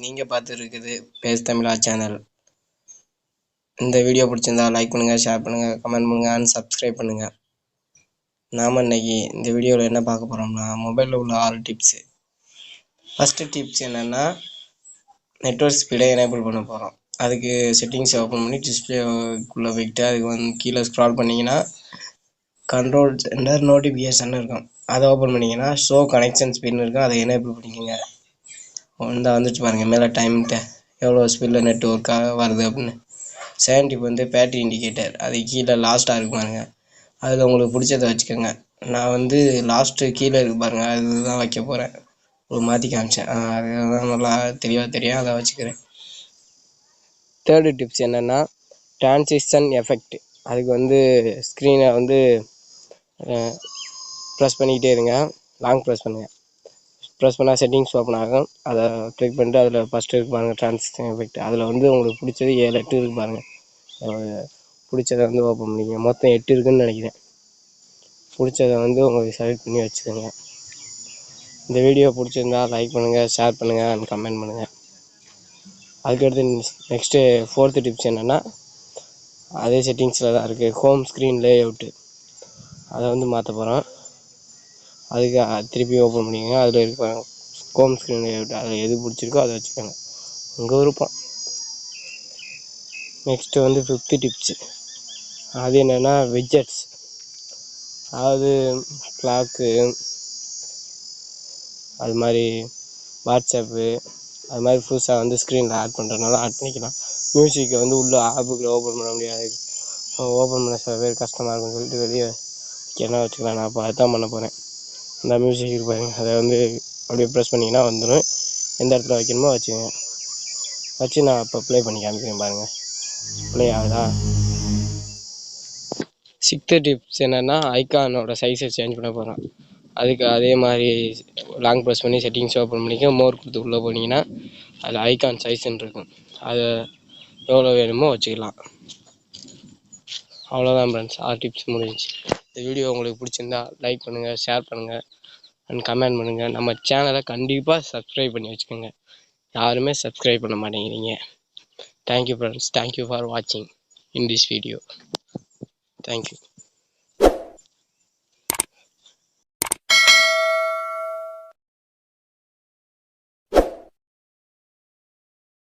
நீங்கள் பார்த்துருக்குது பேஸ் தமிழா சேனல். இந்த வீடியோ பிடிச்சிருந்தா லைக் பண்ணுங்கள், ஷேர் பண்ணுங்கள், கமெண்ட் பண்ணுங்கள் அண்ட் சப்ஸ்கிரைப் பண்ணுங்கள். நாம் இன்னைக்கு இந்த வீடியோவில் என்ன பார்க்க போகிறோம்னா, மொபைலில் உள்ள 6 டிப்ஸு. ஃபஸ்ட்டு டிப்ஸ் என்னென்னா, நெட்வொர்க் ஸ்பீடை எனேபிள் பண்ண போகிறோம். அதுக்கு செட்டிங்ஸ் ஓப்பன் பண்ணி டிஸ்பிளேக்குள்ளே போய்ட்டு அதுக்கு கீழே ஸ்க்ரால் பண்ணிங்கன்னா கண்ட்ரோல் சென்டர் நோட்டிஃபிகேஷன் இருக்கும். அதை ஓப்பன் பண்ணிங்கன்னா ஷோ கனெக்ஷன் ஸ்பீட்னு இருக்கும். அதை எனேபிள் பண்ணிக்கோங்க. வந்துட்டு பாருங்கள் மேலே டைம்கிட்ட எவ்வளோ ஸ்பீடில் நெட்வொர்க்காக வருது அப்படின்னு. Second tip battery indicator. அது கீழே லாஸ்ட்டாக இருக்கு பாருங்க, அதில் உங்களுக்கு பிடிச்சதை வச்சுக்கோங்க. நான் லாஸ்ட்டு கீழே இருக்கு பாருங்கள், அதுதான் வைக்க போகிறேன். உங்களுக்கு மாற்றி காமிச்சேன், அதுதான் நல்லா தெளிவாக தெரியும், அதை வச்சுக்கிறேன். தேர்டு டிப்ஸ் என்னென்னா, டிரான்சிஷன் எஃபெக்ட். அதுக்கு ஸ்க்ரீனை ப்ரெஸ் பண்ணிக்கிட்டே இருங்க, லாங் ப்ரெஸ் பண்ணுங்கள். ப்ரெஸ் பண்ணால் செட்டிங்ஸ் ஓப்பன் ஆகும். அதை கிளிக் பண்ணிட்டு அதில் ஃபஸ்ட்டு இருக்கு பாருங்கள் டிரான்சிஷன் எஃபெக்ட். அதில் உங்களுக்கு பிடிச்சது 7 8 இருக்கு பாருங்கள். பிடிச்சதை ஓப்பன் பண்ணிக்கங்க. மொத்தம் 8 இருக்குதுன்னு நினைக்கிறேன். பிடிச்சதை உங்களுக்கு செலக்ட் பண்ணி வச்சுக்கோங்க. இந்த வீடியோ பிடிச்சிருந்தா லைக் பண்ணுங்கள், ஷேர் பண்ணுங்கள் அண்ட் கமெண்ட் பண்ணுங்கள். அதுக்கடுத்து நெக்ஸ்ட்டு 4th டிப்ஸ் என்னென்னா, அதே செட்டிங்ஸில் தான் இருக்குது. ஹோம் ஸ்க்ரீன் லே அவுட்டு. அதை மாற்ற போகிறோம். அதுக்கு திருப்பி ஓப்பன் பண்ணிக்கோங்க. அதில் இருக்க ஹோம் ஸ்க்ரீன் லே அவுட், அதில் எது பிடிச்சிருக்கோ அதை வச்சுக்கோங்க, உங்கள் விருப்பம். Next 5th tips. அது என்னென்னா விட்ஜெட்ஸ். அதாவது கிளாக்கு, அது மாதிரி வாட்ஸ்அப்பு, அது மாதிரி புதுசாக ஸ்க்ரீனில் ஆட் பண்ணுறதுனால ஆட் பண்ணிக்கலாம். மியூசிக்கை உள்ள ஆப்புக்குள்ளே ஓப்பன் பண்ண முடியாது, ஓப்பன் பண்ண சில பேர் கஷ்டமாக இருக்குன்னு சொல்லிட்டு வெளியே என்ன வச்சுக்கலாம். நான் இப்போ அதுதான் பண்ண போகிறேன். இந்த மியூசிக் இருப்பாங்க, அதை அப்படியே ப்ரெஸ் பண்ணிங்கன்னா வந்துடும். எந்த இடத்துல வைக்கணுமோ வச்சுக்கோங்க. வச்சு நான் இப்போ ப்ளே பண்ணி காமிக்கிறேன் பாருங்கள், ப்ளே ஆகுதா. 6th டிப்ஸ் என்னென்னா, ஐக்கானோட சைஸை சேஞ்ச் பண்ண போகிறோம். அதுக்கு அதே மாதிரி லாங் ப்ரெஸ் பண்ணி செட்டிங்ஸ் ஓப்பன் பண்ணிக்க, மோர் கொடுத்து உள்ளே போனீங்கன்னா அதில் ஐக்கான் சைஸ்ன்னு இருக்கும். அதை எவ்வளோ வேணுமோ வச்சுக்கலாம். அவ்வளோதான் ஃப்ரெண்ட்ஸ், 6 டிப்ஸ் முடிஞ்சிச்சு. இந்த வீடியோ உங்களுக்கு பிடிச்சிருந்தா லைக் பண்ணுங்கள், ஷேர் பண்ணுங்கள் அண்ட் கமெண்ட் பண்ணுங்கள். நம்ம சேனலை கண்டிப்பாக சப்ஸ்கிரைப் பண்ணி வச்சுக்கோங்க. யாருமே சப்ஸ்கிரைப் பண்ண மாட்டேங்கிறீங்க. தேங்க்யூ ஃப்ரெண்ட்ஸ், தேங்க்யூ ஃபார் வாட்சிங் இன் திஸ் வீடியோ. தேங்க்யூ.